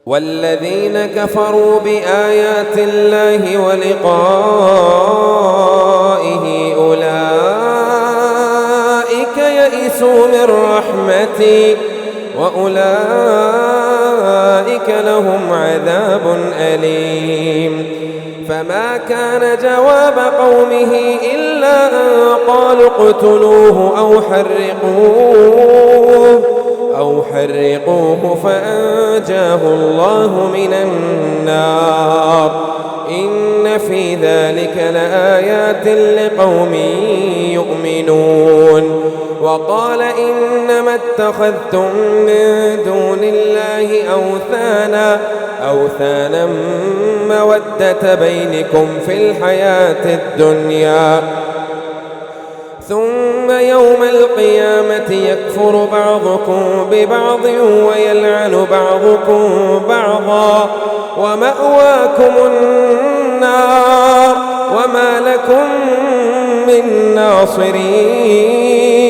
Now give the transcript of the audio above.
والذين كفروا بآيات الله ولقائه أولئك يئسوا من رحمتي وأولئك لهم عذاب أليم. فما كان جواب قومه إلا أن قالوا اقتلوه أو حرقوه فأنجاه الله من النار. إن في ذلك لآيات لقوم يؤمنون. وقال إنما اتخذتم من دون الله أوثانا مودة بينكم في الحياة الدنيا، ثم يوم القيامة يكفر بعضكم ببعض ويلعن بعضكم بعضا ومأواكم النار وما لكم من ناصرين.